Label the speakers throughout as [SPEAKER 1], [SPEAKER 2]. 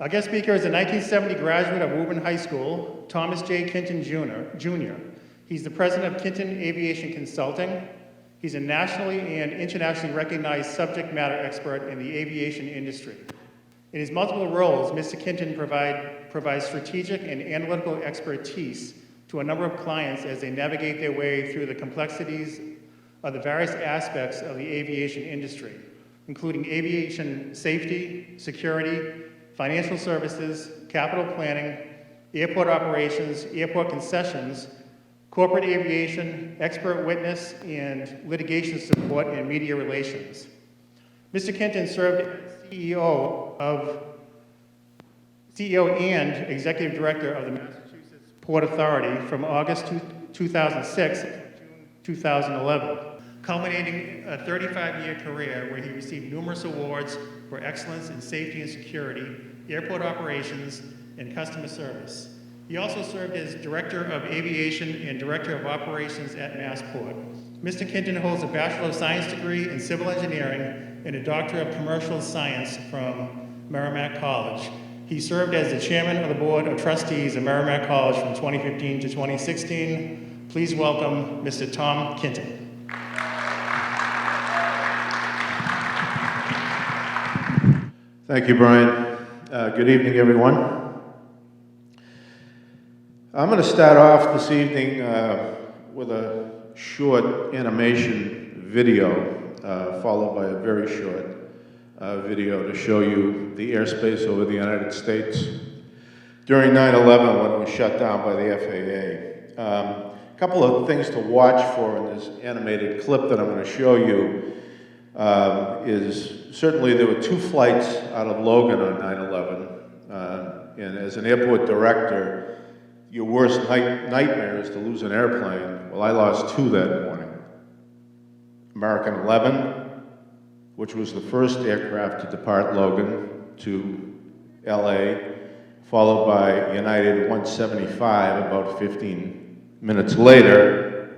[SPEAKER 1] Our guest speaker is a 1970 graduate of Woburn High School, Thomas J Kinton Jr. He's the president of Kinton Aviation Consulting. He's a nationally and internationally recognized subject matter expert in the aviation industry. In his multiple roles, Mr. Kinton provides strategic and analytical expertise to a number of clients as they navigate their way through the complexities of the various aspects of the aviation industry, including aviation safety, security, financial services, capital planning, airport operations, airport concessions, corporate aviation, expert witness, and litigation support and media relations. Mr. Kinton served as CEO and Executive Director of the Massachusetts Port Authority from August 2006 to June 2011, culminating a 35-year career where he received numerous awards for excellence in safety and security, airport operations, and customer service. He also served as Director of Aviation and Director of Operations at Massport. Mr. Kinton holds a Bachelor of Science degree in Civil Engineering and a Doctor of Commercial Science from Merrimack College. He served as the Chairman of the Board of Trustees of Merrimack College from 2015 to 2016. Please welcome Mr. Tom Kinton.
[SPEAKER 2] Thank you, Brian. Good evening, everyone. I'm going to start off this evening with a short animation video, followed by a very short video to show you the airspace over the United States during 9/11 when it was shut down by the FAA. A couple of things to watch for in this animated clip that I'm going to show you is certainly there were two flights out of Logan on 9/11, and as an airport director, your worst nightmare is to lose an airplane. Well, I lost two that morning. American 11, which was the first aircraft to depart Logan to LA, followed by United 175 about 15 minutes later,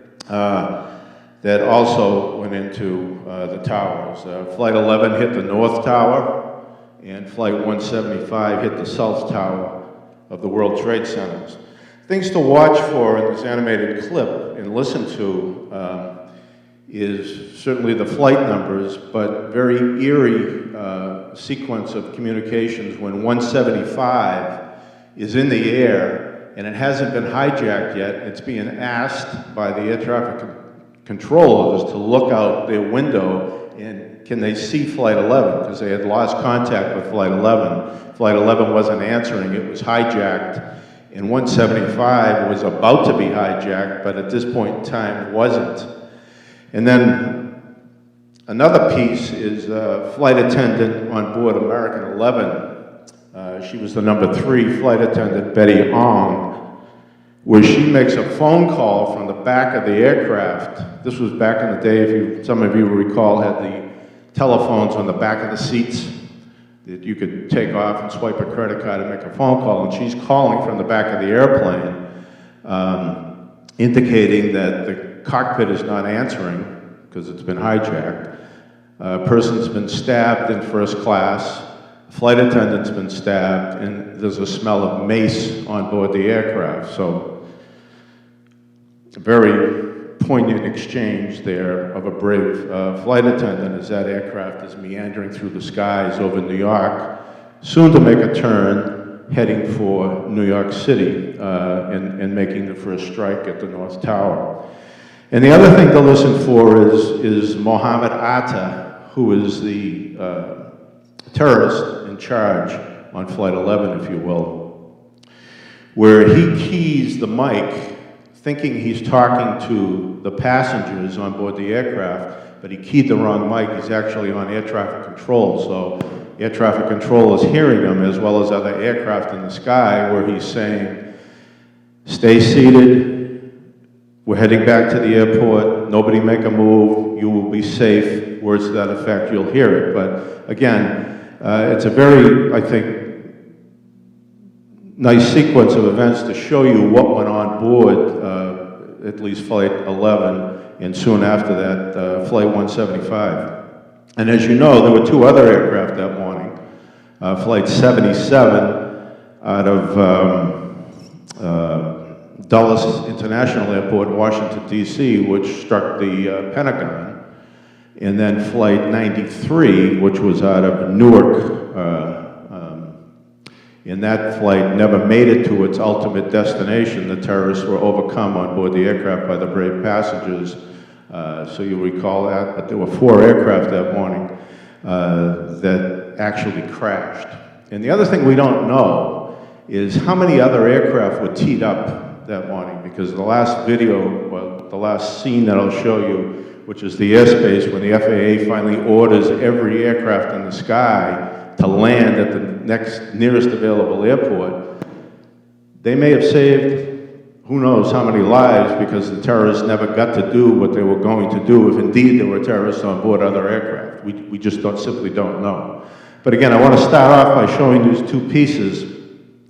[SPEAKER 2] that also went into the towers. Flight 11 hit the North Tower, and Flight 175 hit the South Tower of the World Trade Centers. Things to watch for in this animated clip and listen to is certainly the flight numbers, but very eerie sequence of communications when 175 is in the air and it hasn't been hijacked yet. It's being asked by the air traffic controllers to look out their window and can they see Flight 11, because they had lost contact with Flight 11. Flight 11 wasn't answering, it was hijacked, and 175 was about to be hijacked, but at this point in time wasn't. And then another piece is flight attendant on board American 11. She was the number 3 flight attendant, Betty Ong, where she makes a phone call from the back of the aircraft. This was back in the day, if some of you recall, had the telephones on the back of the seats that you could take off and swipe a credit card and make a phone call, and she's calling from the back of the airplane, indicating that the cockpit is not answering because it's been hijacked. A person's been stabbed in first class, a flight attendant's been stabbed, and there's a smell of mace on board the aircraft. So, a very poignant exchange there of a brave flight attendant as that aircraft is meandering through the skies over New York, soon to make a turn, heading for New York City and making the first strike at the North Tower. And the other thing to listen for is Mohammed Atta, who is the terrorist in charge on Flight 11, if you will, where he keys the mic thinking he's talking to the passengers on board the aircraft, but he keyed the wrong mic. He's actually on air traffic control, so air traffic control is hearing him as well as other aircraft in the sky, where he's saying, "Stay seated, we're heading back to the airport, nobody make a move, you will be safe," words to that effect. You'll hear it, but again, it's a very, I think, nice sequence of events to show you what went on board, at least Flight 11, and soon after that, Flight 175. And as you know, there were two other aircraft that morning. Flight 77 out of Dulles International Airport, Washington, D.C., which struck the Pentagon, and then Flight 93, which was out of Newark, and that flight never made it to its ultimate destination. The terrorists were overcome on board the aircraft by the brave passengers, so you recall that, but there were 4 aircraft that morning that actually crashed. And the other thing we don't know is how many other aircraft were teed up that morning, because the last video, well, the last scene that I'll show you, which is the airspace when the FAA finally orders every aircraft in the sky to land at the nearest available airport, they may have saved who knows how many lives, because the terrorists never got to do what they were going to do, if indeed there were terrorists on board other aircraft. We just simply don't know. But again, I want to start off by showing these 2 pieces,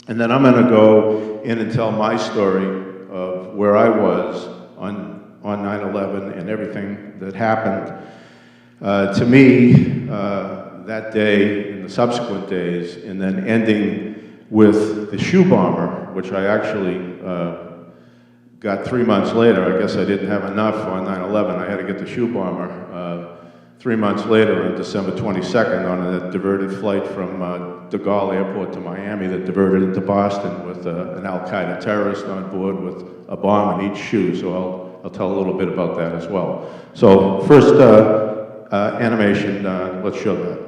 [SPEAKER 2] and then I'm going to go in and tell my story of where I was on 9/11 and everything that happened. To me, that day and the subsequent days, and then ending with the shoe bomber, which I actually got 3 months later. I guess I didn't have enough on 9/11. I had to get the shoe bomber 3 months later on December 22nd on a diverted flight from de Gaulle Airport to Miami that diverted into Boston with an Al-Qaeda terrorist on board with a bomb in each shoe. So I'll tell a little bit about that as well. So first animation, let's show that.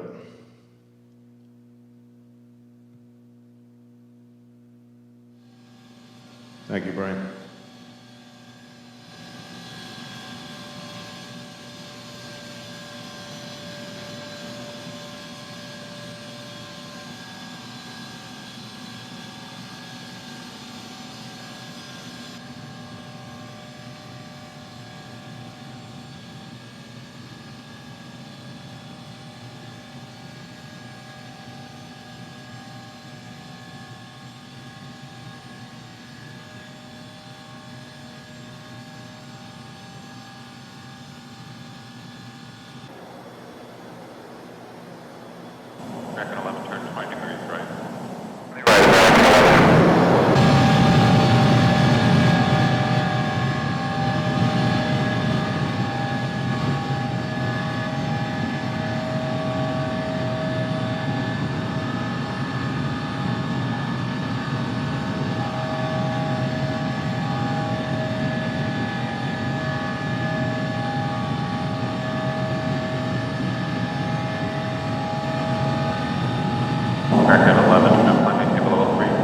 [SPEAKER 2] Thank you, Brian.
[SPEAKER 3] American 11 turn 20 degrees right. American 11, climbing to below 350.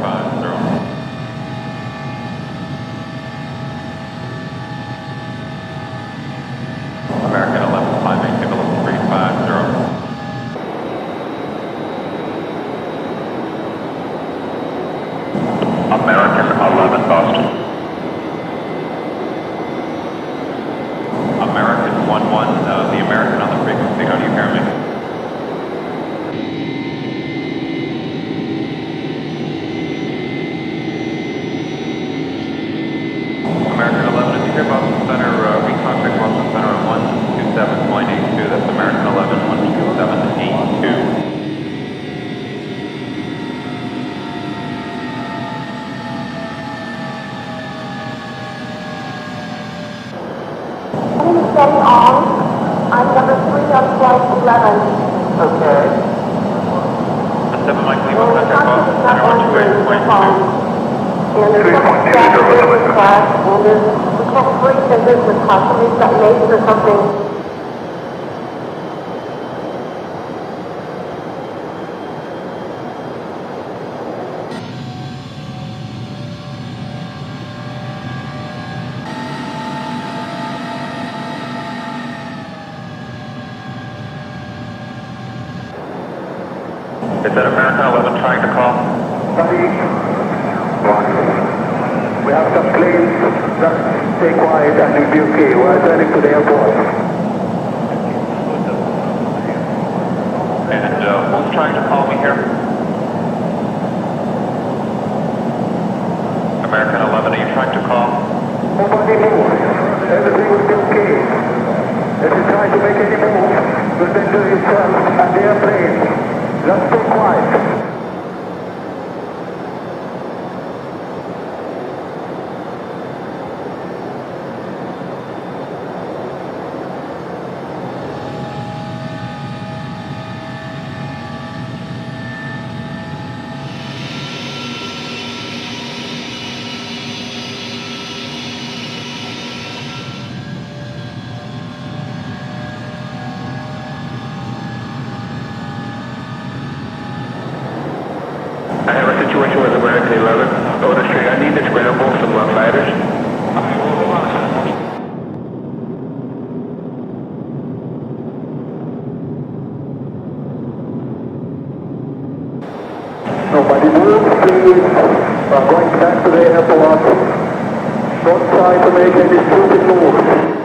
[SPEAKER 3] American 11, climbing to below 350. American 11, Boston. American 11, the American on the frequency, how do you hear me? American 11, if you hear Boston Center, recontact Boston Center on 127.82. That's American 11, 127.82.
[SPEAKER 4] Getting on. I'm number 3 on flight 11. Okay.
[SPEAKER 3] On 7 Mike Lima, contact Boston Center 128.2.
[SPEAKER 4] And there's some staff business class, and there's, we can't sleep in business class. Somebody's got mates or something.
[SPEAKER 3] Is that American 11 trying to call?
[SPEAKER 5] We have some planes that stay quiet and we'll be okay. We're heading to the airport.
[SPEAKER 3] And who's trying to call me here? American 11, are you trying to call?
[SPEAKER 5] Nobody move. Everything will be okay. If you try to make any move, you'll then do yourself and the airplane. Just stay quiet.
[SPEAKER 3] I have a situation with American 11 on the street. I need to scramble some fighters.
[SPEAKER 5] Nobody move, please. Going back to the airport. Don't try to make any stupid moves.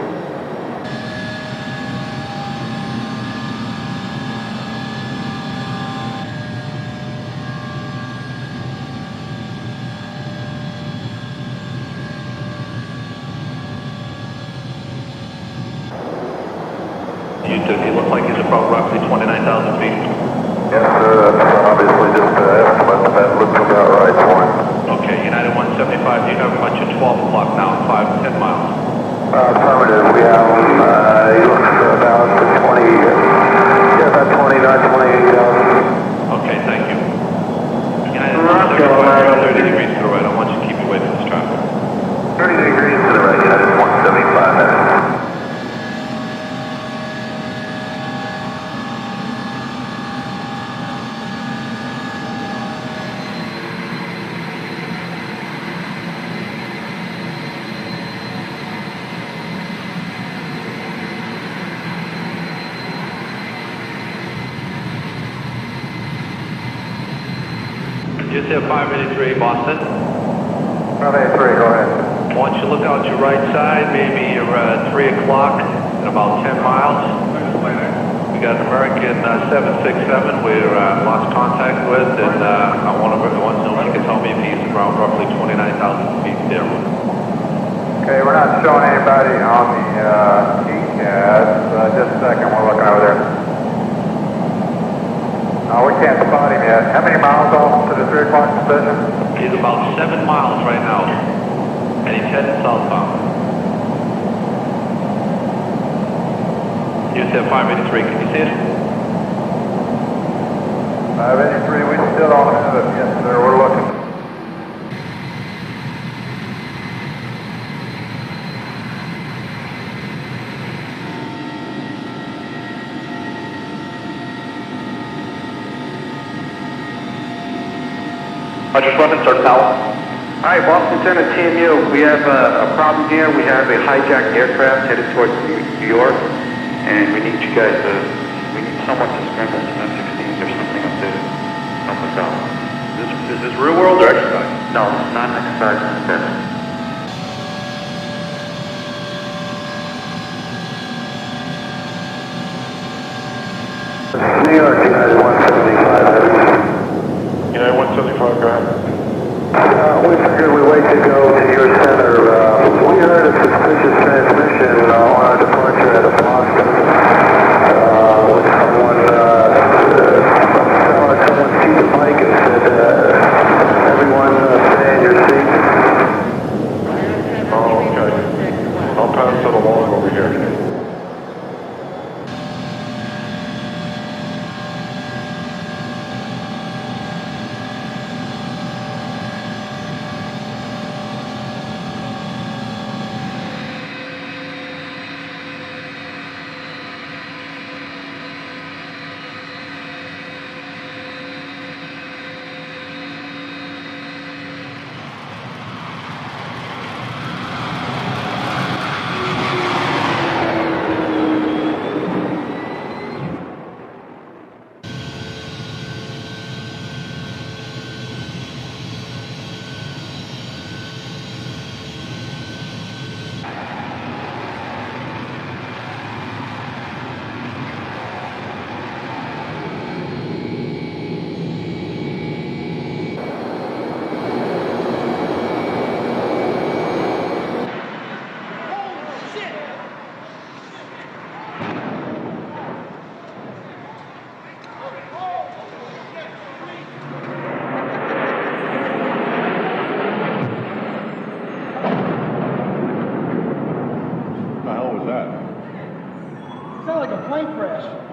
[SPEAKER 3] He looks like he's about roughly 29,000 feet.
[SPEAKER 5] Yes, that's obviously just an estimate, but that looks about right for him.
[SPEAKER 3] Okay, United 175, you have a bunch at 12 o'clock now, 10 miles.
[SPEAKER 5] Affirmative, we have him, he looks about 20, yeah, about 29, 28,000.
[SPEAKER 3] Okay, thank you. United 175, 30 degrees to the right. I want you to keep away from this traffic.
[SPEAKER 5] 30 degrees to the right, United 175 minutes.
[SPEAKER 3] Just hit 583 Boston.
[SPEAKER 5] 583, go ahead.
[SPEAKER 3] I want you to look out your right side, maybe you're 3 o'clock in about 10 miles. We got an American 767 we're lost contact with, and I want to know if you can tell me if he's around roughly 29,000 feet there.
[SPEAKER 5] Okay, we're not showing anybody on the keycast. Just a second, we're looking over there. We can't spot him yet. How many miles off to the 3 o'clock position?
[SPEAKER 3] He's about 7 miles right now, and he's heading southbound. You said 583, can you see it?
[SPEAKER 5] 583, we still don't have it. Yes, sir, we're looking.
[SPEAKER 3] Roger, Boston, start power.
[SPEAKER 6] All right, Boston Center, TMU. We have a problem here. We have a hijacked aircraft headed towards New York, and we need you guys we need someone to scramble some F-16s or something up there to help us out.
[SPEAKER 3] Is this real world or exercise?
[SPEAKER 6] No, it's not an exercise, it's a test.
[SPEAKER 5] New York, United 175.
[SPEAKER 3] United 175, go ahead.
[SPEAKER 5] We figured we wait to go to your center. We heard a suspicious transmission on our departure out of Boston. With someone see the mic and said, everyone stay in your seats.
[SPEAKER 7] a plane crash.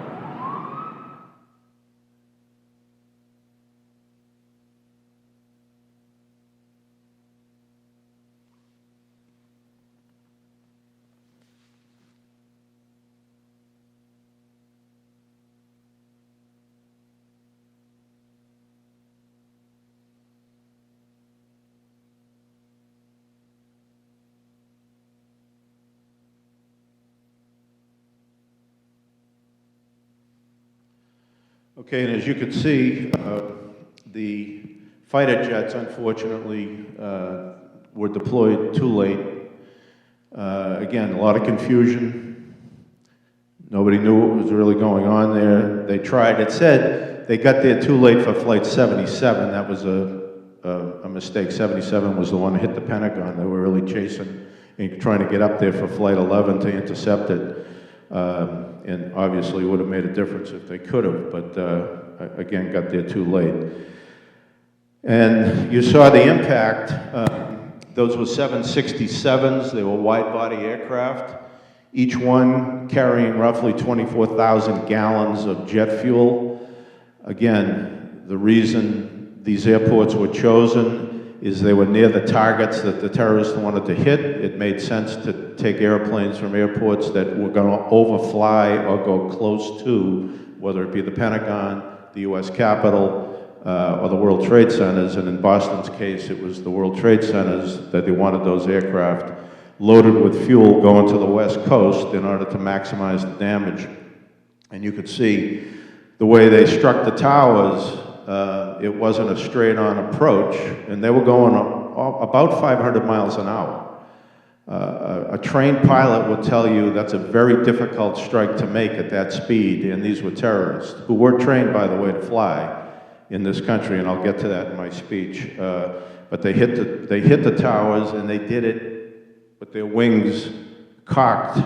[SPEAKER 2] Okay, and as you can see, the fighter jets, unfortunately, were deployed too late. Again, a lot of confusion. Nobody knew what was really going on there. They tried, it said they got there too late for Flight 77. That was a mistake. 77 was the one that hit the Pentagon. They were really chasing and trying to get up there for Flight 11 to intercept it. And obviously would have made a difference if they could have, but again, got there too late. And you saw the impact. Those were 767s. They were wide-body aircraft, each one carrying roughly 24,000 gallons of jet fuel. Again, the reason these airports were chosen is they were near the targets that the terrorists wanted to hit. It made sense to take airplanes from airports that were going to overfly or go close to, whether it be the Pentagon, the US Capitol, or the World Trade Centers. And in Boston's case, it was the World Trade Centers that they wanted those aircraft loaded with fuel going to the West Coast in order to maximize the damage. And you could see the way they struck the towers. It wasn't a straight-on approach, and they were going about 500 miles an hour. A trained pilot will tell you that's a very difficult strike to make at that speed, and these were terrorists, who were trained, by the way, to fly in this country, and I'll get to that in my speech. But they hit the towers, and they did it with their wings cocked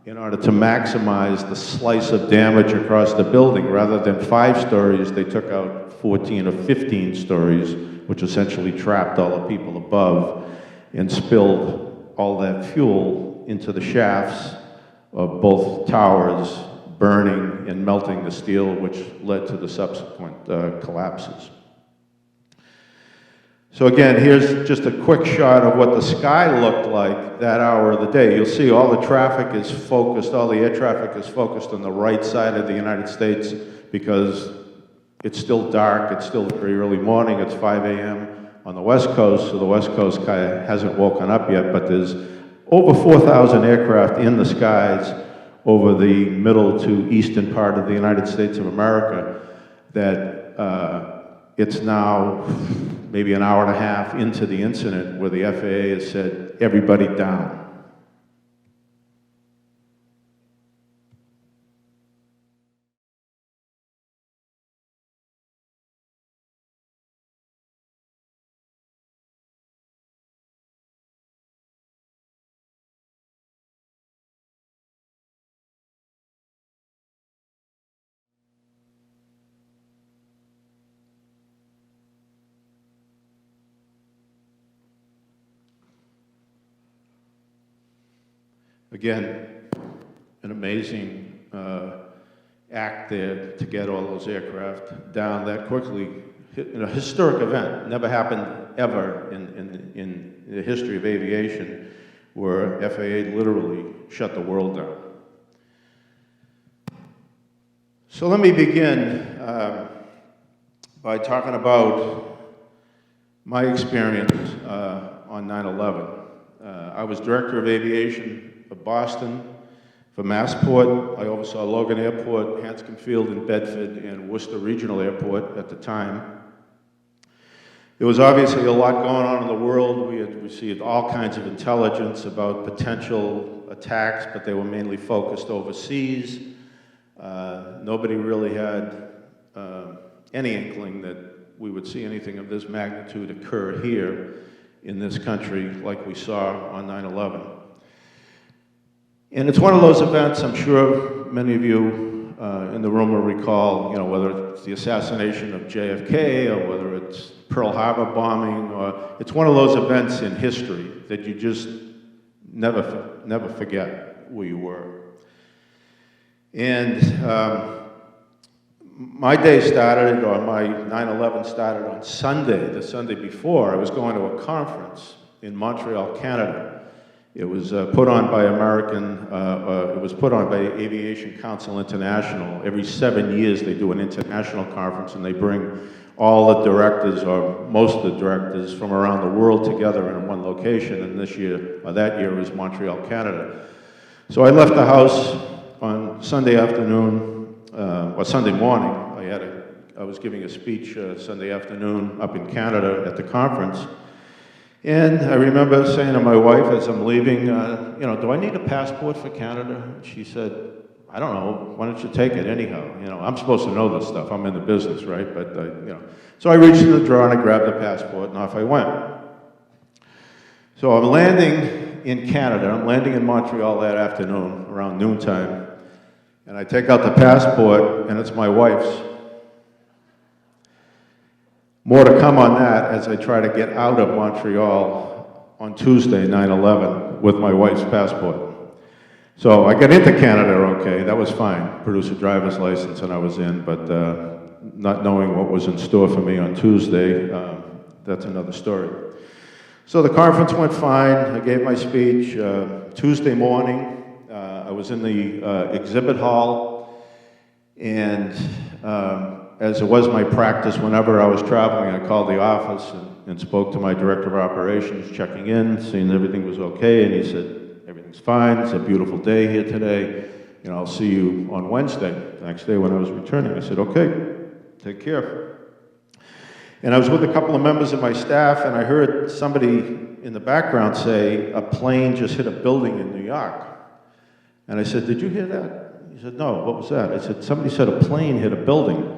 [SPEAKER 2] in order to maximize the slice of damage across the building. Rather than 5 stories, they took out 14 or 15 stories, which essentially trapped all the people above and spilled all that fuel into the shafts of both towers, burning and melting the steel, which led to the subsequent collapses. So again, here's just a quick shot of what the sky looked like that hour of the day. You'll see all the traffic is focused, all the air traffic is focused on the right side of the United States because it's still dark, it's still very early morning, it's 5 a.m. on the West Coast, so the West Coast kind of hasn't woken up yet, but there's over 4,000 aircraft in the skies over the middle to eastern part of the United States of America that it's now maybe an hour and a half into the incident where the FAA has said, everybody down. Again, an amazing act there to get all those aircraft down that quickly. A historic event, never happened ever in the history of aviation, where FAA literally shut the world down. So let me begin by talking about my experience on 9/11. I was director of aviation of Boston for Massport. I oversaw Logan Airport, Hanscom Field in Bedford, and Worcester Regional Airport at the time. There was obviously a lot going on in the world. We had received all kinds of intelligence about potential attacks, but they were mainly focused overseas. Nobody really had any inkling that we would see anything of this magnitude occur here in this country like we saw on 9/11. And it's one of those events, I'm sure many of you in the room will recall, you know, whether it's the assassination of JFK or whether it's Pearl Harbor bombing, or it's one of those events in history that you just never forget where you were. And my day started, or my 9/11 started on Sunday, the Sunday before. I was going to a conference in Montreal, Canada. It was put on by Aviation Council International. Every 7 years they do an international conference and they bring all the directors, or most of the directors from around the world together in one location, and this year, or that year, was Montreal, Canada. So I left the house on Sunday afternoon, or Sunday morning. I was giving a speech Sunday afternoon up in Canada at the conference. And I remember saying to my wife as I'm leaving, do I need a passport for Canada? And she said, I don't know, why don't you take it anyhow? I'm supposed to know this stuff, I'm in the business, right? But, So I reached in the drawer and I grabbed the passport and off I went. So I'm landing in Canada, I'm landing in Montreal that afternoon, around noontime, and I take out the passport and it's my wife's. More to come on that as I try to get out of Montreal on Tuesday, 9/11, with my wife's passport. So I got into Canada okay, that was fine. Produced a driver's license and I was in, but not knowing what was in store for me on Tuesday, that's another story. So the conference went fine, I gave my speech. Tuesday morning, I was in the exhibit hall, and as it was my practice, whenever I was traveling, I called the office and spoke to my director of operations, checking in, seeing everything was okay, and he said, everything's fine, it's a beautiful day here today, I'll see you on Wednesday. The next day when I was returning, I said, okay, take care. And I was with a couple of members of my staff, and I heard somebody in the background say, a plane just hit a building in New York. And I said, did you hear that? He said, no, what was that? I said, somebody said a plane hit a building.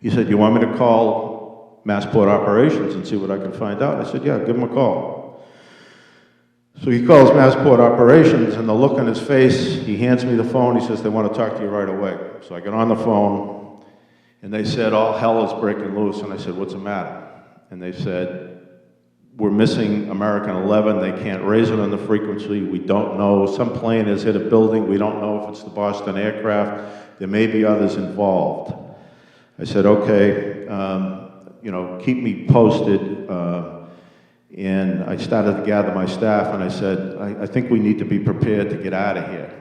[SPEAKER 2] He said, you want me to call Massport Operations and see what I can find out? I said, yeah, give him a call. So he calls Massport Operations, and the look on his face, he hands me the phone, he says, they want to talk to you right away. So I get on the phone, and they said, all hell is breaking loose. And I said, what's the matter? And they said, we're missing American 11, they can't raise it on the frequency, we don't know, some plane has hit a building, we don't know if it's the Boston aircraft, there may be others involved. I said, okay, keep me posted, and I started to gather my staff, and I said, I think we need to be prepared to get out of here.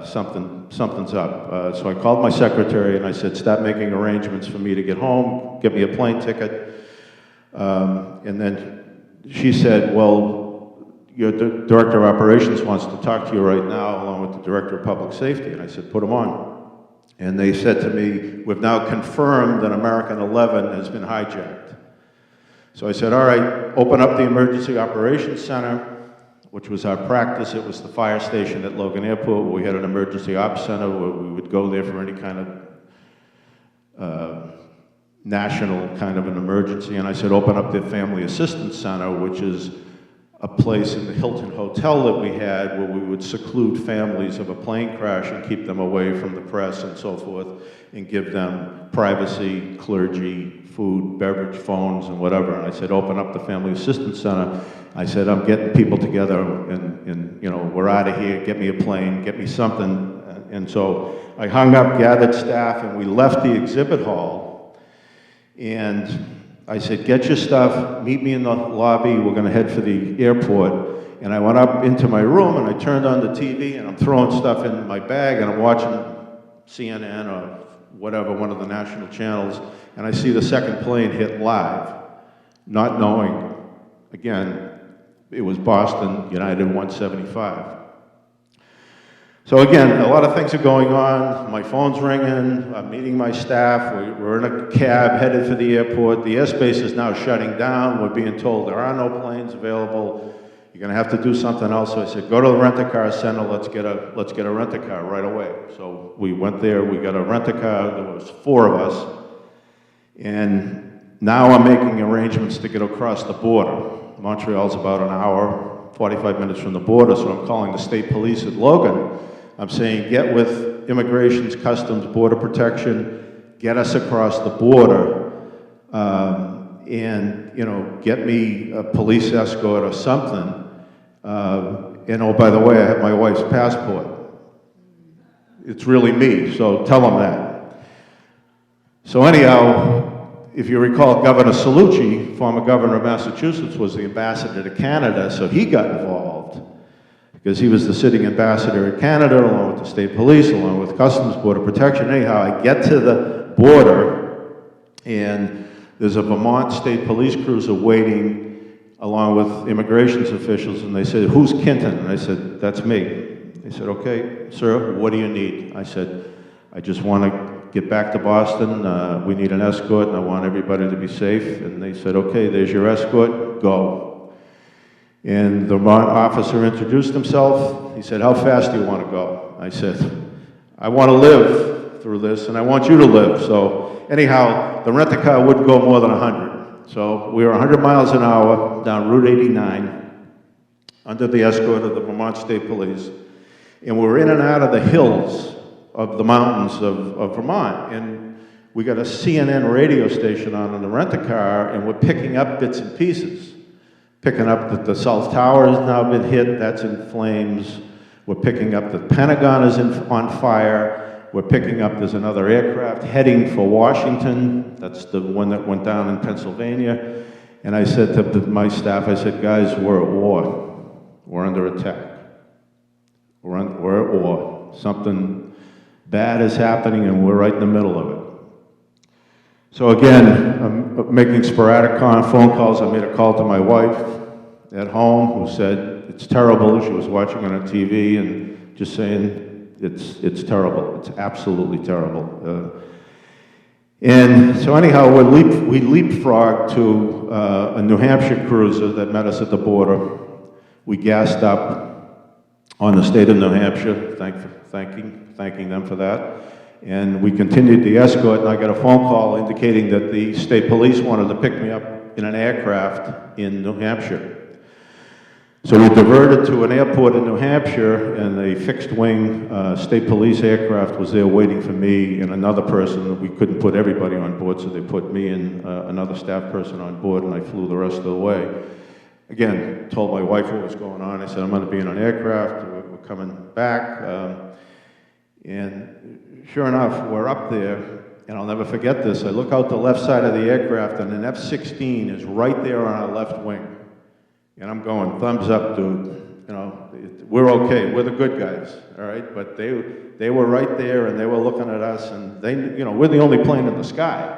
[SPEAKER 2] Something's up. So I called my secretary, and I said, start making arrangements for me to get home, get me a plane ticket. And then she said, well, your director of operations wants to talk to you right now, along with the director of public safety. And I said, put him on. And they said to me, we've now confirmed that American 11 has been hijacked. So I said, all right, open up the Emergency Operations Center, which was our practice. It was the fire station at Logan Airport, where we had an emergency ops center where we would go there for any kind of national kind of an emergency. And I said, open up the Family Assistance Center, which is a place in the Hilton Hotel that we had where we would seclude families of a plane crash and keep them away from the press and so forth, and give them privacy, clergy, food, beverage, phones, and whatever. And I said, open up the Family Assistance Center. I said, I'm getting people together, and we're out of here, get me a plane, get me something. And so I hung up, gathered staff, and we left the exhibit hall. And I said, get your stuff, meet me in the lobby, we're gonna head for the airport. And I went up into my room and I turned on the TV and I'm throwing stuff in my bag and I'm watching CNN or whatever, one of the national channels, and I see the second plane hit live, not knowing, again, it was Boston, United 175. So again, a lot of things are going on. My phone's ringing, I'm meeting my staff, we're in a cab headed for the airport. The airspace is now shutting down. We're being told there are no planes available. You're gonna have to do something else. So I said, go to the rent-a-car center, let's get a rent-a-car right away. So we went there, we got a rent-a-car, there was 4 of us. And now I'm making arrangements to get across the border. Montreal's about an hour, 45 minutes from the border, so I'm calling the state police at Logan. I'm saying, get with Immigrations, Customs, Border Protection, get us across the border, and get me a police escort or something. And oh, by the way, I have my wife's passport. it's really me, so tell them that. So anyhow, if you recall, Governor Cellucci, former governor of Massachusetts, was the ambassador to Canada, so he got involved because he was the sitting ambassador in Canada, along with the state police, along with Customs, Border Protection. Anyhow, I get to the border, and there's a Vermont State Police cruiser waiting along with immigration officials, and they said, "Who's Kinton?" And I said, "That's me." They said, "Okay, sir, what do you need?" I said, "I just want to get back to Boston. We need an escort, and I want everybody to be safe." And they said, "Okay, there's your escort, go." And the Vermont officer introduced himself. He said, "How fast do you want to go?" I said, "I want to live through this, and I want you to live." So anyhow, the rent-a-car wouldn't go more than 100. So we were 100 miles an hour down Route 89 under the escort of the Vermont State Police. And we were in and out of the hills of the mountains of Vermont. And we got a CNN radio station on in the rent-a-car, and we're picking up bits and pieces. Picking up that the South Tower has now been hit, that's in flames. We're picking up the Pentagon is on fire. We're picking up, there's another aircraft heading for Washington. That's the one that went down in Pennsylvania. And I said to my staff, I said, "Guys, we're at war. We're under attack. We're at war. Something bad is happening, and we're right in the middle of it." So again, I'm making sporadic phone calls. I made a call to my wife at home, who said, "It's terrible." She was watching on her TV and just saying, it's terrible. It's absolutely terrible. And so anyhow, we leapfrogged to a New Hampshire cruiser that met us at the border. We gassed up on the state of New Hampshire, thanking them for that. And we continued the escort, and I got a phone call indicating that the state police wanted to pick me up in an aircraft in New Hampshire. So we diverted to an airport in New Hampshire, and a fixed-wing state police aircraft was there waiting for me and another person. We couldn't put everybody on board, so they put me and another staff person on board, and I flew the rest of the way. Again, told my wife what was going on. I said, "I'm going to be in an aircraft. We're coming back." And sure enough, we're up there, and I'll never forget this. I look out the left side of the aircraft, and an F-16 is right there on our left wing. And I'm going, "Thumbs up, dude. You know, we're okay. We're the good guys, all right?" But they were right there, and they were looking at us, and we're the only plane in the sky.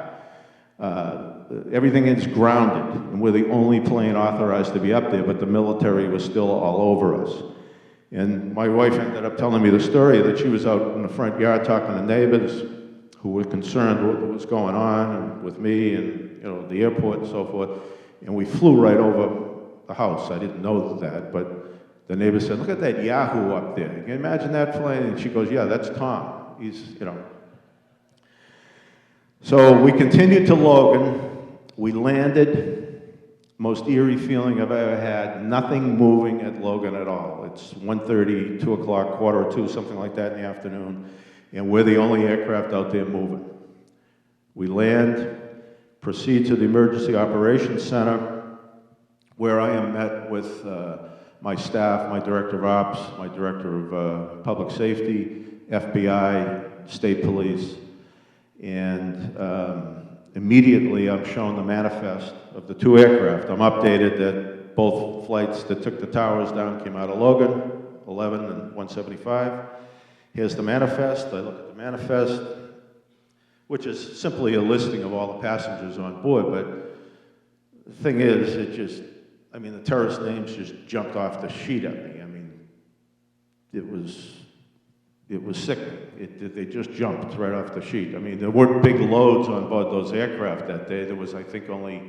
[SPEAKER 2] Everything is grounded, and we're the only plane authorized to be up there, but the military was still all over us. And my wife ended up telling me the story that she was out in the front yard talking to neighbors who were concerned with what was going on with me and the airport and so forth. And we flew right over the house. I didn't know that, but the neighbor said, "Look at that Yahoo up there. Can you imagine that plane?" And she goes, "Yeah, that's Tom. He's." So we continued to Logan. We landed. Most eerie feeling I've ever had. Nothing moving at Logan at all. It's 1:30, 2 o'clock, 1:45, something like that in the afternoon, and we're the only aircraft out there moving. We land, proceed to the Emergency Operations Center, where I am met with my staff, my Director of Ops, my Director of Public Safety, FBI, State Police, and immediately I'm shown the manifest of the two aircraft. I'm updated that both flights that took the towers down came out of Logan, 11 and 175. Here's the manifest. I look at the manifest, which is simply a listing of all the passengers on board, but the thing is, the terrorist names just jumped off the sheet at me. It was sickening. They just jumped right off the sheet. There weren't big loads on board those aircraft that day. There was, I think, only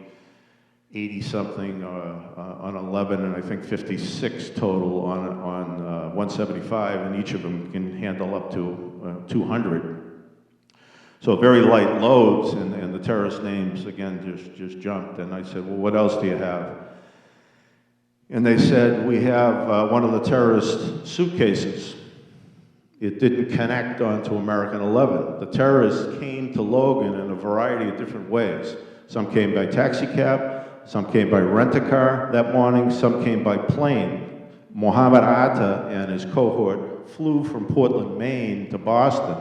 [SPEAKER 2] 80-something on 11, and I think 56 total on 175, and each of them can handle up to 200. So very light loads, and the terrorist names, again, just jumped. And I said, "Well, what else do you have?" And they said, "We have one of the terrorist suitcases. It didn't connect onto American 11. The terrorists came to Logan in a variety of different ways. Some came by taxi cab, some came by rent-a-car that morning, some came by plane. Mohammed Atta and his cohort flew from Portland, Maine to Boston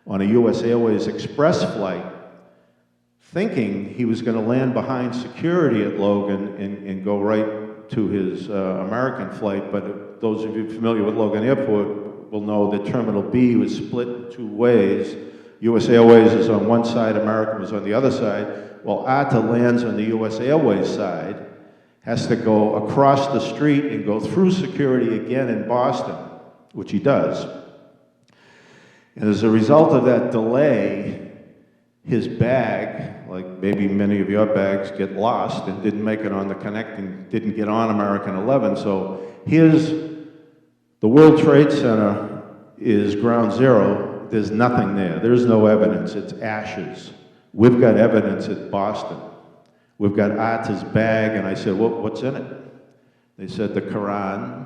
[SPEAKER 2] on a US Airways Express flight, thinking he was going to land behind security at Logan and go right to his American flight. But those of you familiar with Logan Airport will know that Terminal B was split two ways. US Airways is on one side, American was on the other side. Well, ATA lands on the US Airways side, has to go across the street and go through security again in Boston, which he does. And as a result of that delay, his bag, like maybe many of your bags, get lost and didn't make it on the connecting, didn't get on American 11. So the World Trade Center is ground zero. There's nothing there. There's no evidence. It's ashes. We've got evidence at Boston. We've got ATA's bag, and I said, what's in it? They said the Quran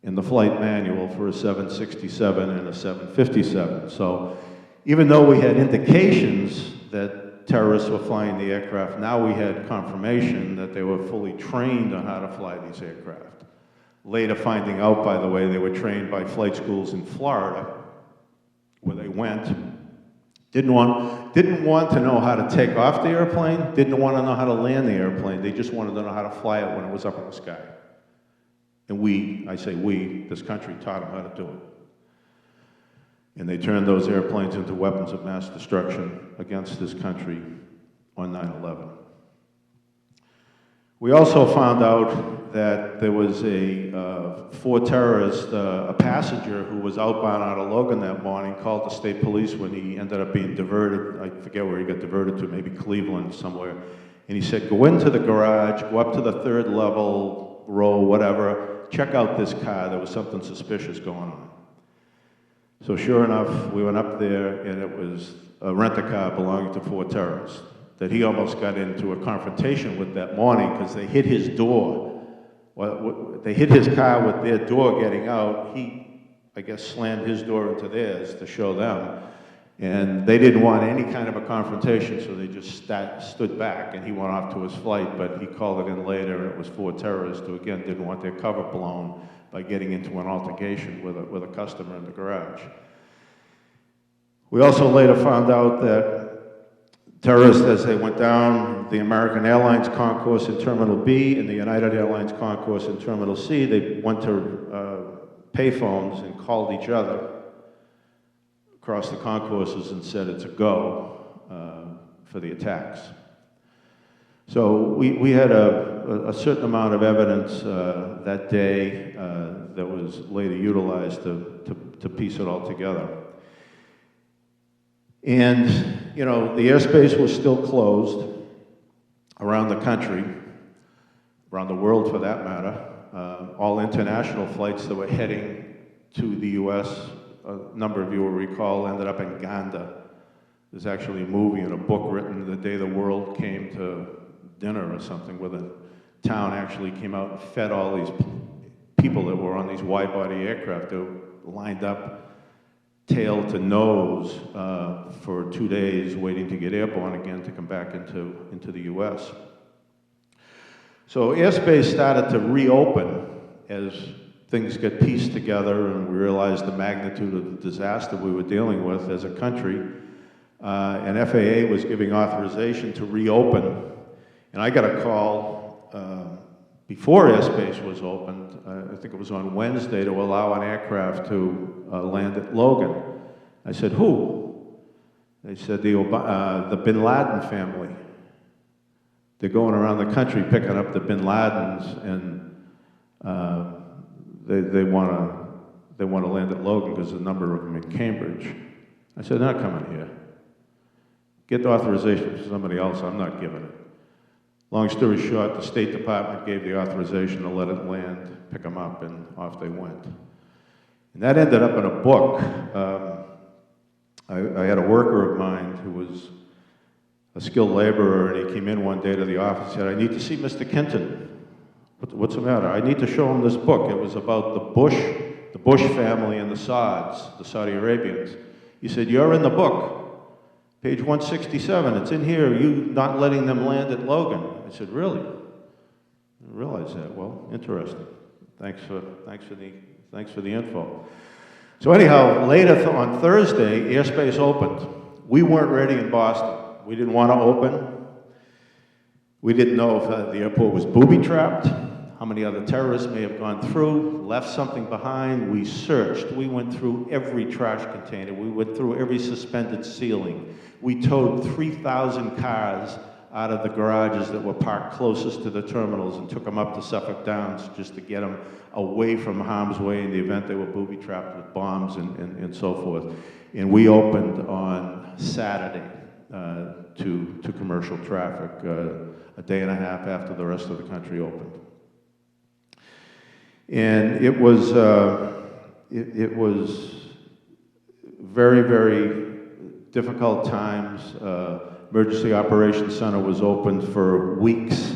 [SPEAKER 2] and the flight manual for a 767 and a 757. So even though we had indications that terrorists were flying the aircraft, now we had confirmation that they were fully trained on how to fly these aircraft. Later finding out, by the way, they were trained by flight schools in Florida, where they went. Didn't want to know how to take off the airplane, didn't want to know how to land the airplane, they just wanted to know how to fly it when it was up in the sky. And I say we, this country taught them how to do it. And they turned those airplanes into weapons of mass destruction against this country on 9/11. We also found out that there was four terrorists, a passenger who was outbound out of Logan that morning, called the state police when he ended up being diverted. I forget where he got diverted to, maybe Cleveland somewhere. And he said, go into the garage, go up to the third level, row, whatever, check out this car. There was something suspicious going on. So sure enough, we went up there, and it was a rent-a-car belonging to four terrorists that he almost got into a confrontation with that morning because they hit his door. Well, they hit his car with their door getting out. He, I guess, slammed his door into theirs to show them. And they didn't want any kind of a confrontation, so they just stood back, and he went off to his flight, but he called it in later, and it was four terrorists who, again, didn't want their cover blown by getting into an altercation with a customer in the garage. We also later found out that terrorists, as they went down the American Airlines concourse in Terminal B and the United Airlines concourse in Terminal C, they went to payphones and called each other across the concourses and said it's a go for the attacks. So we had a certain amount of evidence that day that was later utilized to piece it all together. And, you know, the airspace was still closed around the country, around the world for that matter. All international flights that were heading to the U.S., a number of you will recall, ended up in Uganda. There's actually a movie and a book written the day the world came to dinner or something, where the town actually came out and fed all these people that were on these wide-body aircraft. They were lined up tail to nose for 2 days waiting to get airborne again to come back into the U.S. So airspace started to reopen as things got pieced together and we realized the magnitude of the disaster we were dealing with as a country. And FAA was giving authorization to reopen. And I got a call before airspace was opened, I think it was on Wednesday, to allow an aircraft to land at Logan. I said, who? They said the Bin Laden family. They're going around the country picking up the Bin Ladens, and they want to land at Logan because there's a number of them in Cambridge. I said, they're not coming here. Get the authorization for somebody else. I'm not giving it. Long story short, the State Department gave the authorization to let it land, pick them up, and off they went. And that ended up in a book. I had a worker of mine who was a skilled laborer, and he came in one day to the office and said, I need to see Mr. Kinton. What's the matter? I need to show him this book. It was about the Bush family and the Sauds, the Saudi Arabians. He said, you're in the book. Page 167, it's in here, you not letting them land at Logan. I said, really? I didn't realize that. Well, interesting. Thanks for the Thanks for the info. So anyhow, later on Thursday, airspace opened. We weren't ready in Boston. We didn't want to open. We didn't know if the airport was booby-trapped, how many other terrorists may have gone through, left something behind. We searched. We went through every trash container. We went through every suspended ceiling. We towed 3,000 cars out of the garages that were parked closest to the terminals and took them up to Suffolk Downs just to get them away from harm's way in the event they were booby-trapped with bombs and so forth. And we opened on Saturday to commercial traffic, a day and a half after the rest of the country opened. And it was very, very difficult times. Emergency Operations Center was open for weeks.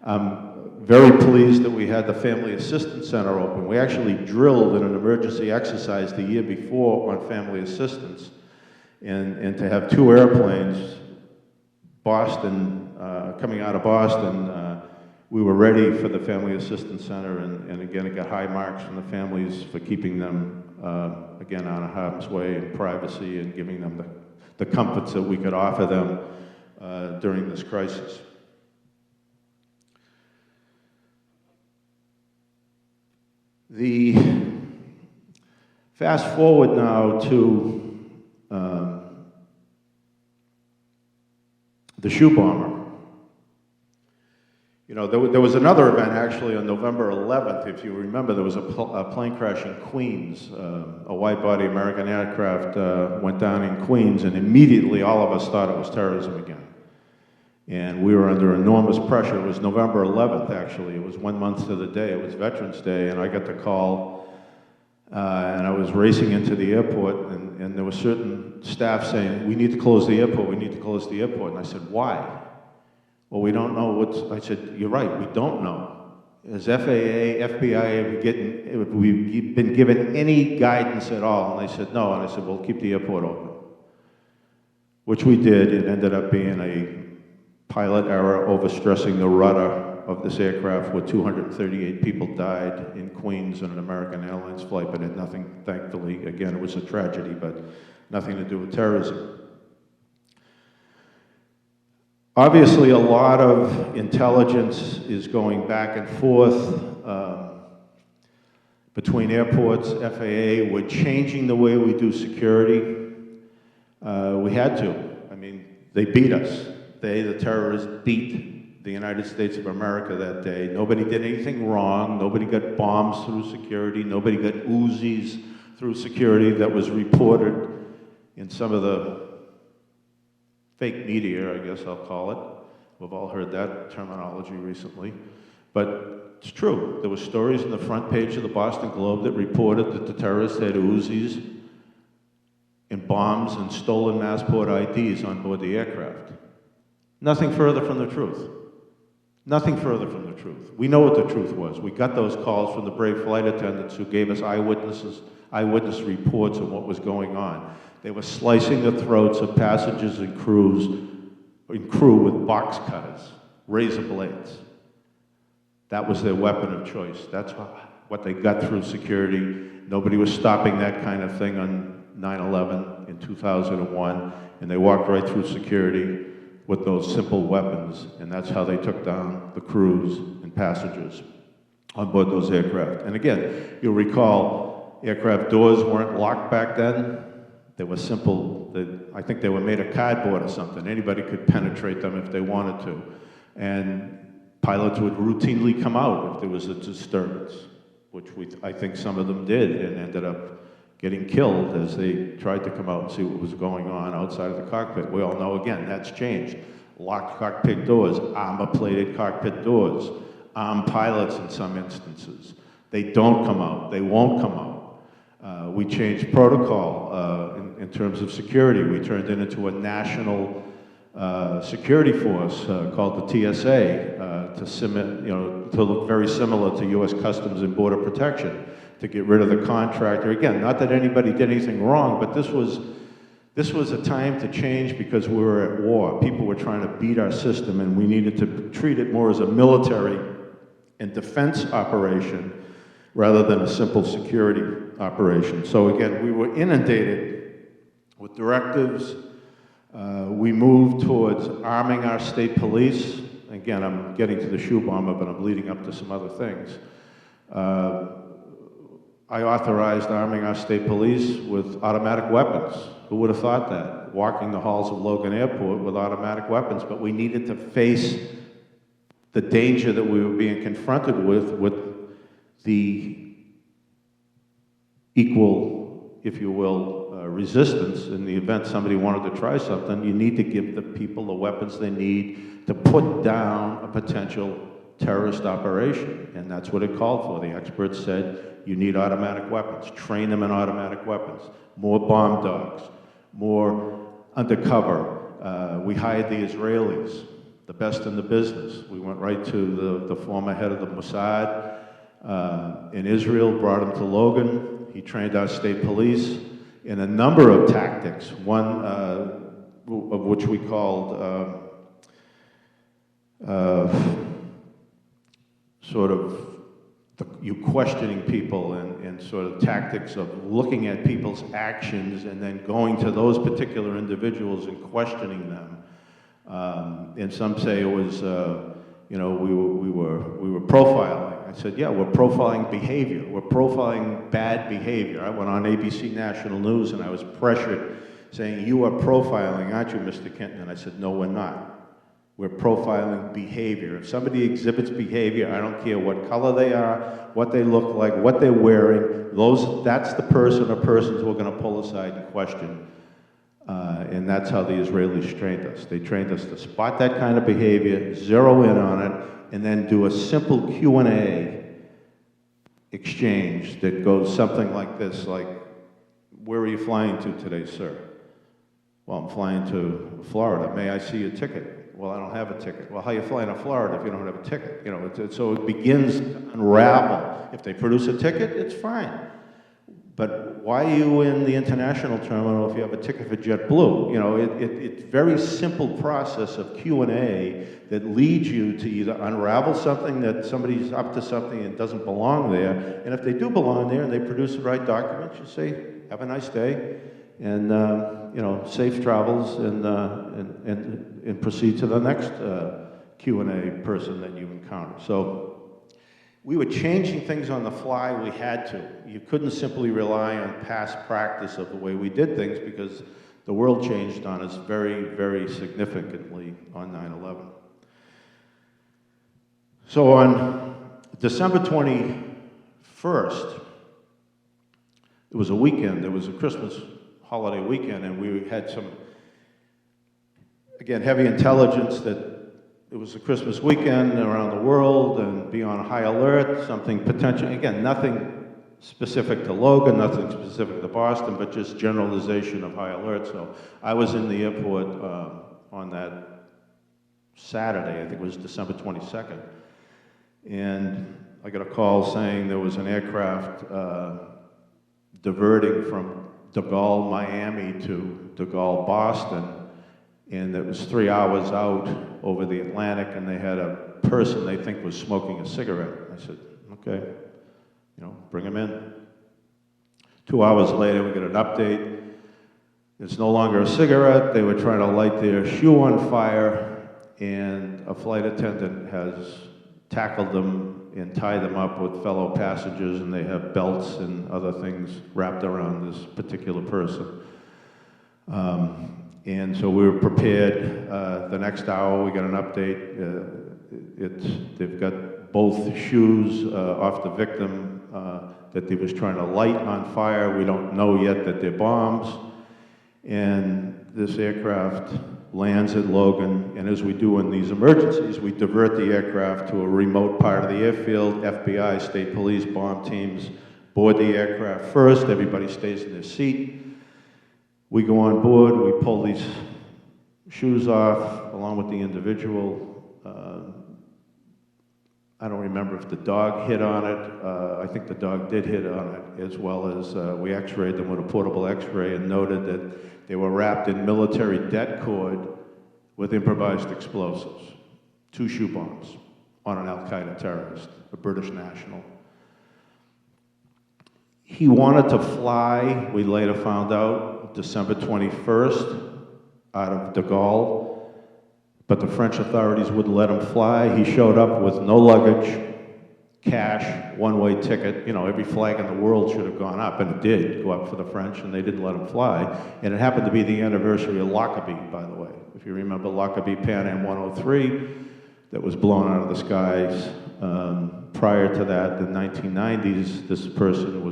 [SPEAKER 2] I'm very pleased that we had the Family Assistance Center open. We actually drilled in an emergency exercise the year before on family assistance. And to have 2 airplanes, Boston, coming out of Boston, we were ready for the Family Assistance Center, and again, it got high marks from the families for keeping them, again, out of harm's way and privacy and giving them the comforts that we could offer them during this crisis. Fast forward now to the shoe bomber. You know, there was another event actually on November 11th, if you remember. There was a plane crash in Queens. A wide-body American aircraft went down in Queens, and immediately all of us thought it was terrorism again. And we were under enormous pressure. It was November 11th, actually. It was 1 month to the day. It was Veterans Day, and I got the call, and I was racing into the airport, and there were certain staff saying, "We need to close the airport, we need to close the airport." And I said, "Why?" "Well, we don't know I said, "You're right, we don't know. Has FAA, FBI have we been given any guidance at all?" And they said, "No." And I said, "Well, keep the airport open." Which we did. It ended up being a pilot error overstressing the rudder of this aircraft, where 238 people died in Queens on an American Airlines flight, but had nothing, thankfully, again, it was a tragedy, but nothing to do with terrorism. Obviously, a lot of intelligence is going back and forth between airports, FAA. We're changing the way we do security. We had to. I mean, they beat us. The terrorists, beat the United States of America that day. Nobody did anything wrong. Nobody got bombs through security. Nobody got Uzis through security that was reported in some of the fake media, I guess I'll call it. We've all heard that terminology recently. But it's true. There were stories in the front page of the Boston Globe that reported that the terrorists had Uzis and bombs and stolen Massport IDs on board the aircraft. Nothing further from the truth. Nothing further from the truth. We know what the truth was. We got those calls from the brave flight attendants who gave us eyewitness reports of what was going on. They were slicing the throats of passengers and crew with box cutters, razor blades. That was their weapon of choice. That's what they got through security. Nobody was stopping that kind of thing on 9/11 in 2001, and they walked right through security with those simple weapons, and that's how they took down the crews and passengers on board those aircraft. And again, you'll recall aircraft doors weren't locked back then. They were simple. I think they were made of cardboard or something. Anybody could penetrate them if they wanted to. And pilots would routinely come out if there was a disturbance, which I think some of them did, and ended up getting killed as they tried to come out and see what was going on outside of the cockpit. We all know, again, that's changed. Locked cockpit doors, armor-plated cockpit doors, armed pilots in some instances. They don't come out. They won't come out. We changed protocol in terms of security. We turned it into a national security force called the TSA to look very similar to U.S. Customs and Border Protection, to get rid of the contractor. Again, not that anybody did anything wrong, but this was a time to change because we were at war. People were trying to beat our system, and we needed to treat it more as a military and defense operation rather than a simple security operation. So again, we were inundated with directives. We moved towards arming our state police. Again, I'm getting to the shoe bomber, but I'm leading up to some other things. I authorized arming our state police with automatic weapons. Who would have thought that? Walking the halls of Logan Airport with automatic weapons, but we needed to face the danger that we were being confronted with the equal, if you will, resistance in the event somebody wanted to try something. You need to give the people the weapons they need to put down a potential terrorist operation, and that's what it called for. The experts said, you need automatic weapons, train them in automatic weapons, more bomb dogs, more undercover. We hired the Israelis, the best in the business. We went right to the former head of the Mossad in Israel, brought him to Logan. He trained our state police in a number of tactics, one of which we called sort of you questioning people and sort of tactics of looking at people's actions and then going to those particular individuals and questioning them. And some say it was, you know, we were profiling. I said, yeah, we're profiling behavior. We're profiling bad behavior. I went on ABC National News and I was pressured saying, you are profiling, aren't you, Mr. Kinton? And I said, no, we're not. We're profiling behavior. If somebody exhibits behavior, I don't care what color they are, what they look like, what they're wearing, that's the person or persons we're going to pull aside and question. And that's how the Israelis trained us. They trained us to spot that kind of behavior, zero in on it, and then do a simple Q&A exchange that goes something like this, like, where are you flying to today, sir? Well, I'm flying to Florida. May I see your ticket? Well, I don't have a ticket. Well, how are you flying to Florida if you don't have a ticket? You know, so it begins to unravel. If they produce a ticket, it's fine. But why are you in the international terminal if you have a ticket for JetBlue? You know, it's very simple process of Q&A that leads you to either unravel something that somebody's up to something and doesn't belong there, and if they do belong there and they produce the right documents, you say, have a nice day, and you know, safe travels, and proceed to the next Q&A person that you encounter. So we were changing things on the fly. We had to. You couldn't simply rely on past practice of the way we did things because the world changed on us very, very significantly on 9/11. So on December 21st, it was a weekend. It was a Christmas holiday weekend, and we had some, again, heavy intelligence that it was a Christmas weekend around the world and be on high alert, something potential, again, nothing specific to Logan, nothing specific to Boston, but just generalization of high alert. So I was in the airport on that Saturday, I think it was December 22nd, and I got a call saying there was an aircraft diverting from De Gaulle, Miami to De Gaulle, Boston, and it was 3 hours out over the Atlantic, and they had a person they think was smoking a cigarette. I said, okay, you know, bring him in. 2 hours later, we get an update. It's no longer a cigarette. They were trying to light their shoe on fire, and a flight attendant has tackled them and tied them up with fellow passengers, and they have belts and other things wrapped around this particular person. And so we were prepared. The next hour, we got an update. They've got both shoes off the victim that they was trying to light on fire. We don't know yet that they're bombs. And this aircraft lands at Logan, and as we do in these emergencies, we divert the aircraft to a remote part of the airfield. FBI, state police, bomb teams board the aircraft first. Everybody stays in their seat. We go on board, we pull these shoes off along with the individual. I don't remember if the dog hit on it. I think the dog did hit on it, as well as we x-rayed them with a portable x-ray and noted that they were wrapped in military det cord with improvised explosives. 2 shoe bombs on an Al-Qaeda terrorist, a British national. He wanted to fly, we later found out, December 21st out of de Gaulle, but the French authorities wouldn't let him fly. He showed up with no luggage, cash, one-way ticket. You know, every flag in the world should have gone up, and it did go up for the French, and they didn't let him fly. And it happened to be the anniversary of Lockerbie, by the way. If you remember Lockerbie Pan Am 103, that was blown out of the skies. Prior to that, the 1990s, this person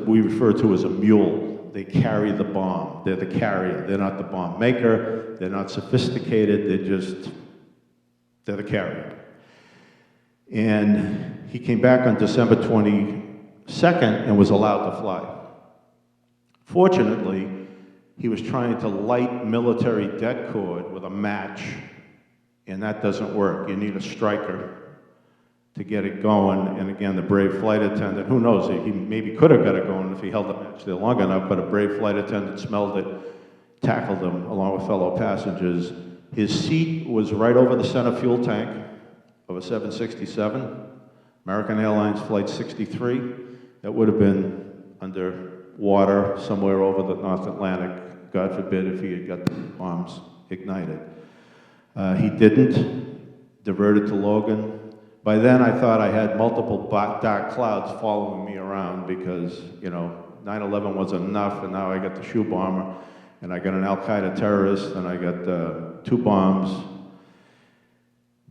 [SPEAKER 2] we refer to as a mule. They carry the bomb. They're the carrier. They're not the bomb maker. They're not sophisticated. They're the carrier. And he came back on December 22nd and was allowed to fly. Fortunately, he was trying to light military det cord with a match, and that doesn't work. You need a striker to get it going. And again, the brave flight attendant, who knows, he maybe could have got it going if he held the match there long enough, but a brave flight attendant smelled it, tackled him along with fellow passengers. His seat was right over the center fuel tank of a 767, American Airlines Flight 63. That would have been under water somewhere over the North Atlantic, God forbid if he had got the bombs ignited. He didn't, diverted to Logan. By then I thought I had multiple dark clouds following me around because, you know, 9/11 was enough, and now I got the shoe bomber, and I got an Al-Qaeda terrorist, and I got 2 bombs.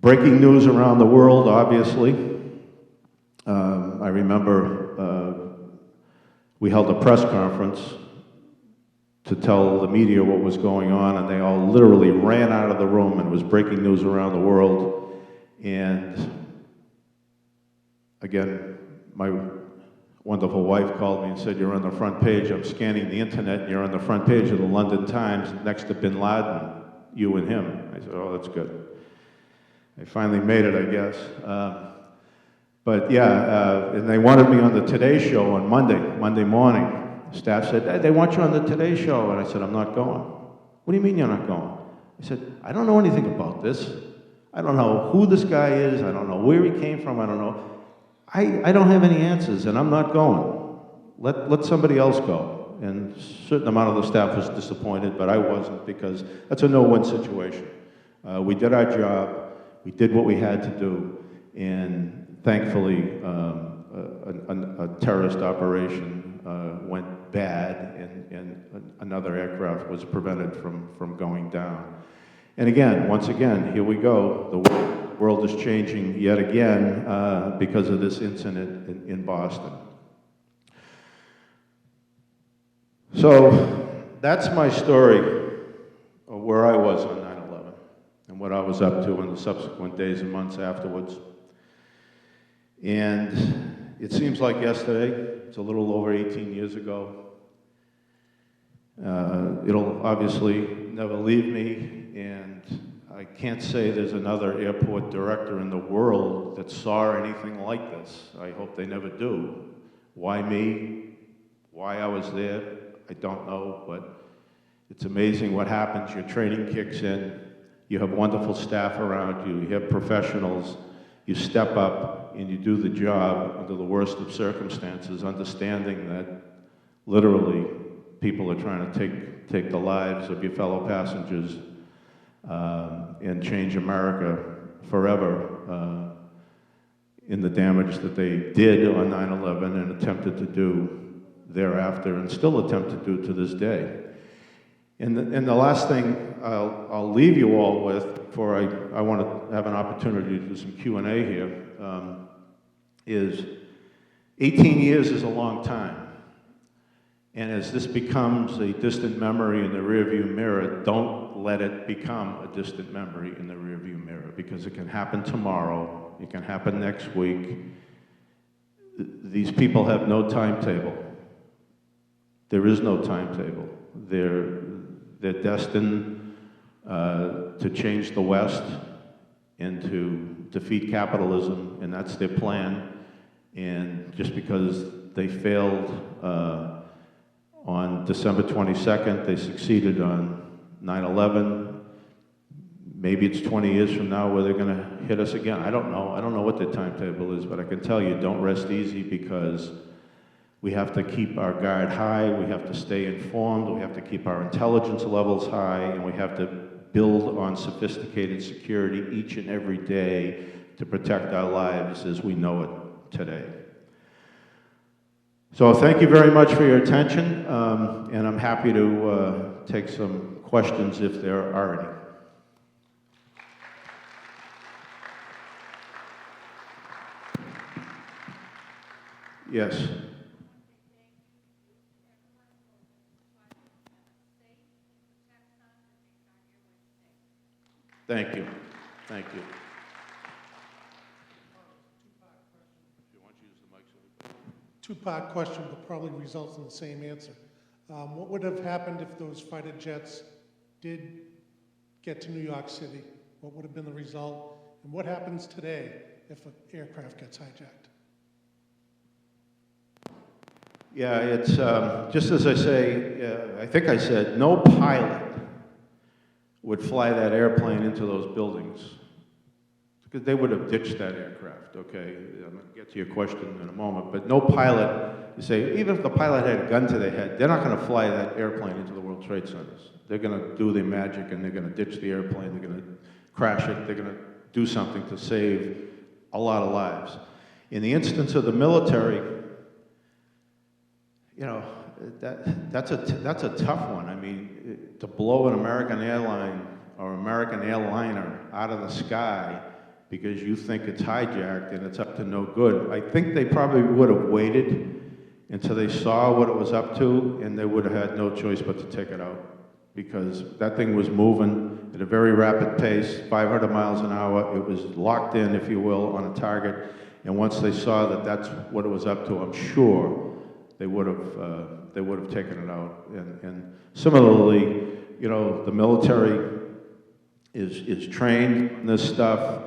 [SPEAKER 2] Breaking news around the world, obviously. I remember we held a press conference to tell the media what was going on, and they all literally ran out of the room, and it was breaking news around the world. And again, my wonderful wife called me and said, "You're on the front page." I'm scanning the internet, and you're on the front page of the London Times next to bin Laden, you and him. I said, "Oh, that's good." I finally made it, I guess. But yeah, and they wanted me on the Today Show on Monday morning. Staff said, "Hey, they want you on the Today Show." And I said, "I'm not going." "What do you mean you're not going?" I said, "I don't know anything about this. I don't know who this guy is. I don't know where he came from. I don't know. I don't have any answers, and I'm not going. Let somebody else go." And a certain amount of the staff was disappointed, but I wasn't, because that's a no-win situation. We did our job. We did what we had to do, and thankfully, a terrorist operation went bad, and another aircraft was prevented from going down. And again, once again, here we go. The world is changing yet again because of this incident in Boston. So that's my story of where I was on 9/11 and what I was up to in the subsequent days and months afterwards. And it seems like yesterday. It's a little over 18 years ago. It'll obviously never leave me, and I can't say there's another airport director in the world that saw anything like this. I hope they never do. Why me? Why I was there? I don't know, but it's amazing what happens. Your training kicks in. You have wonderful staff around you. You have professionals. You step up and you do the job under the worst of circumstances, understanding that literally people are trying to take the lives of your fellow passengers and change America forever in the damage that they did on 9/11 and attempted to do thereafter, and still attempt to do to this day. And the last thing I'll leave you all with, before I want to have an opportunity to do some Q&A here, is 18 years is a long time. And as this becomes a distant memory in the rearview mirror, don't let it become a distant memory in the rearview mirror, because it can happen tomorrow, it can happen next week. These people have no timetable. There is no timetable. They're destined to change the West and to defeat capitalism, and that's their plan. And just because they failed on December 22nd, they succeeded on 9/11. maybe it's 20 years from now where they're going to hit us again. I don't know. I don't know what the timetable is, but I can tell you, don't rest easy, because we have to keep our guard high, we have to stay informed, we have to keep our intelligence levels high, and we have to build on sophisticated security each and every day to protect our lives as we know it today. So thank you very much for your attention, and I'm happy to take some questions if there are any. Yes. Thank you. Thank you.
[SPEAKER 7] Two-part question, but probably results in the same answer. What would have happened if those fighter jets did get to New York City? What would have been the result? And what happens today if an aircraft gets hijacked?
[SPEAKER 2] Yeah, it's just as I say, I think I said, no pilot would fly that airplane into those buildings, because they would have ditched that aircraft, okay? I'm going to get to your question in a moment, but no pilot, you say, even if the pilot had a gun to their head, they're not going to fly that airplane into the World Trade Centers. They're going to do their magic, and they're going to ditch the airplane, they're going to crash it, they're going to do something to save a lot of lives. In the instance of the military, you know, that's a tough one. I mean, to blow an American airline or American airliner out of the sky because you think it's hijacked and it's up to no good. I think they probably would have waited until they saw what it was up to, and they would have had no choice but to take it out, because that thing was moving at a very rapid pace, 500 miles an hour. It was locked in, if you will, on a target. And once they saw that that's what it was up to, I'm sure they would have taken it out. And similarly, you know, the military is trained in this stuff.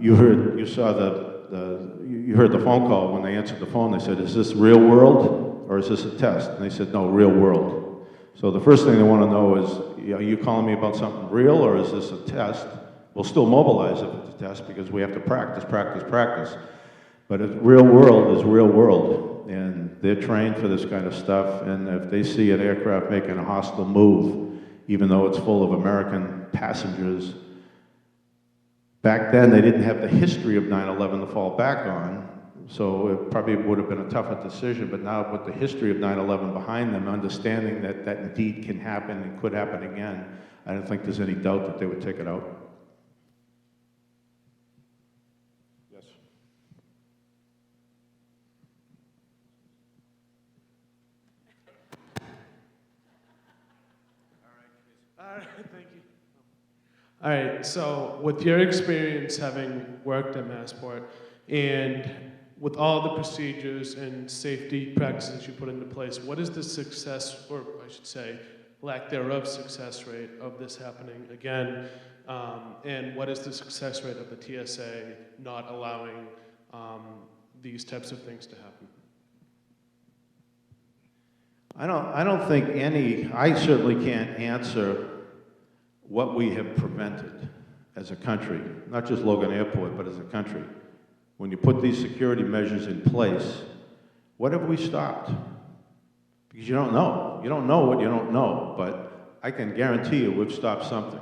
[SPEAKER 2] You heard the phone call. When they answered the phone, they said, "Is this real world or is this a test?" And they said, "No, real world." So the first thing they want to know is, are you calling me about something real, or is this a test? We'll still mobilize if it's a test, because we have to practice. But real world is real world, and they're trained for this kind of stuff. And if they see an aircraft making a hostile move, even though it's full of American passengers, back then they didn't have the history of 9/11 to fall back on, so it probably would have been a tougher decision. But now with the history of 9/11 behind them, understanding that that indeed can happen and could happen again, I don't think there's any doubt that they would take it out. Yes.
[SPEAKER 8] All right, thank you. All right, so with your experience having worked at Massport, and with all the procedures and safety practices you put into place, what is the success, or I should say, lack thereof success rate of this happening again? And what is the success rate of the TSA not allowing these types of things to happen?
[SPEAKER 2] I don't think I certainly can't answer what we have prevented as a country, not just Logan Airport, but as a country. When you put these security measures in place, what have we stopped? Because you don't know. You don't know what you don't know, but I can guarantee you we've stopped something.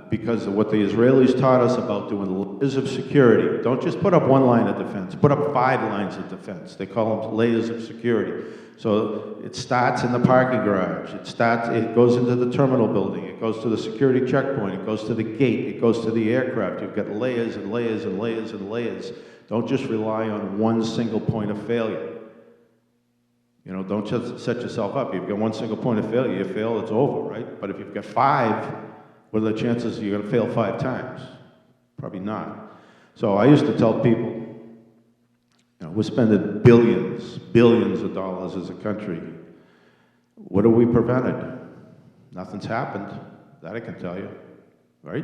[SPEAKER 2] Because of what the Israelis taught us about doing layers of security. Don't just put up one line of defense, put up 5 lines of defense. They call them layers of security. So it starts in the parking garage, it goes into the terminal building, it goes to the security checkpoint, it goes to the gate, it goes to the aircraft. You've got layers and layers and layers and layers. Don't just rely on one single point of failure. You know, don't just set yourself up. You've got one single point of failure, you fail, it's over, right? But if you've got 5, what are the chances you're going to fail 5 times? Probably not. So I used to tell people, you know, we're spending billions of dollars as a country. What have we prevented? Nothing's happened. That I can tell you, right?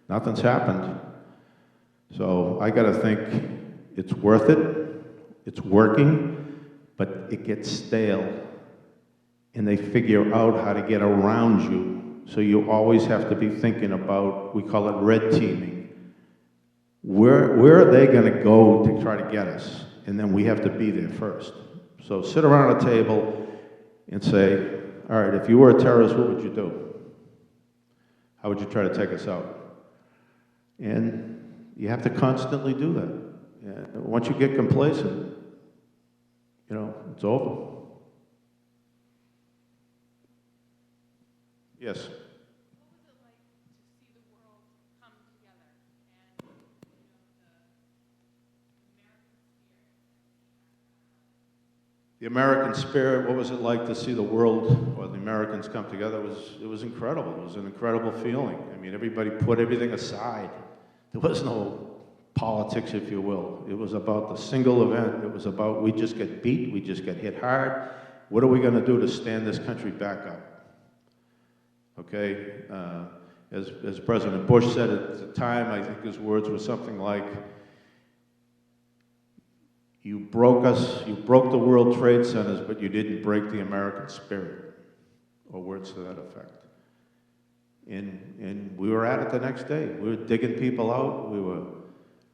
[SPEAKER 2] Nothing's happened. So I got to think it's worth it. It's working, but it gets stale. And they figure out how to get around you So you always have to be thinking about, we call it red teaming. Where are they going to go to try to get us? And then we have to be there first. So sit around a table and say, all right, if you were a terrorist, what would you do? How would you try to take us out? And you have to constantly do that. And once you get complacent, you know, it's over. Yes. The American spirit, what was it like to see the world or the Americans come together? It was incredible. It was an incredible feeling. I mean, everybody put everything aside. There was no politics, if you will. It was about the single event. It was about, we just get beat, we just get hit hard. What are we going to do to stand this country back up? Okay? As President Bush said at the time, I think his words were something like, you broke us, you broke the World Trade Centers, but you didn't break the American spirit, or words to that effect. And we were at it the next day. We were digging people out, we were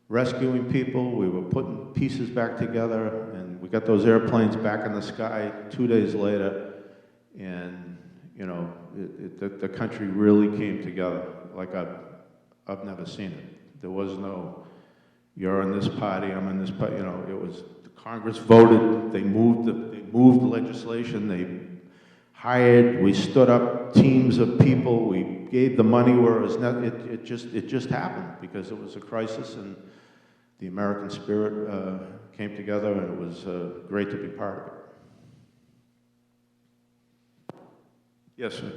[SPEAKER 2] rescuing people, we were putting pieces back together, and we got those airplanes back in the sky 2 days later, and, you know, the country really came together like I've never seen it. There was no, you're in this party, I'm in this party, you know, it was, the Congress voted, they moved the legislation, they hired, we stood up teams of people, we gave the money where it was not, it just happened because it was a crisis and the American spirit came together and it was great to be part of it. Yes, sir.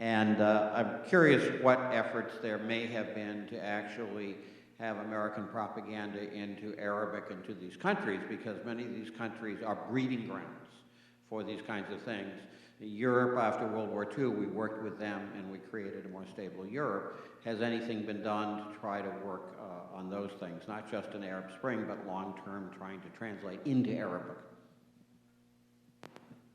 [SPEAKER 9] And I'm curious what efforts there may have been to actually have American propaganda into Arabic and to these countries, because many of these countries are breeding grounds for these kinds of things. Europe, after World War II, we worked with them and we created a more stable Europe. Has anything been done to try to work on those things, not just in Arab Spring, but long-term trying to translate into Arabic?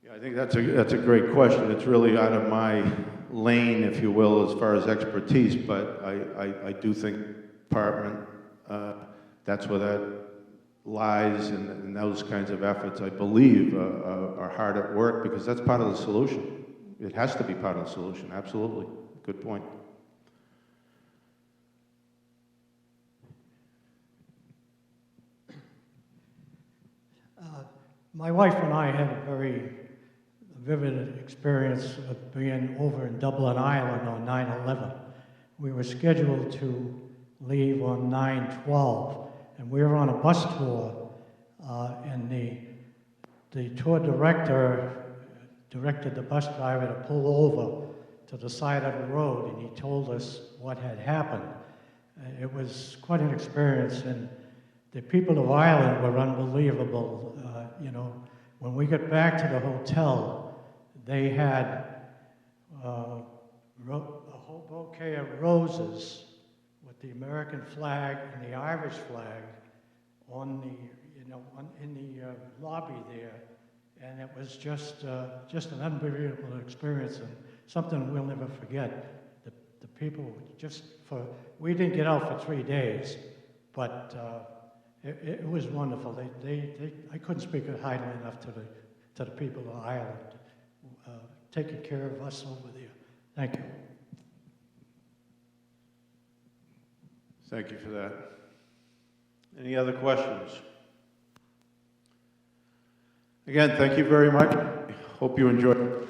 [SPEAKER 2] Yeah, I think that's a great question. It's really out of my lane, if you will, as far as expertise, but I do think Department, that's where that lies, and those kinds of efforts, I believe, are hard at work, because that's part of the solution. It has to be part of the solution, absolutely. Good point.
[SPEAKER 10] My wife and I had a very vivid experience of being over in Dublin, Ireland on 9/11. We were scheduled to leave on 9/12, and we were on a bus tour, and the tour director directed the bus driver to pull over to the side of the road, and he told us what had happened. It was quite an experience, and the people of Ireland were unbelievable. You know, when we got back to the hotel, they had a whole bouquet of roses with the American flag and the Irish flag on the, you know, in the lobby there, and it was just an unbelievable experience and something we'll never forget. The people we didn't get out for 3 days, but it was wonderful. I couldn't speak it highly enough to the people of Ireland taking care of us over there. Thank you.
[SPEAKER 2] Thank you for that. Any other questions? Again, thank you very much. Hope you enjoyed it.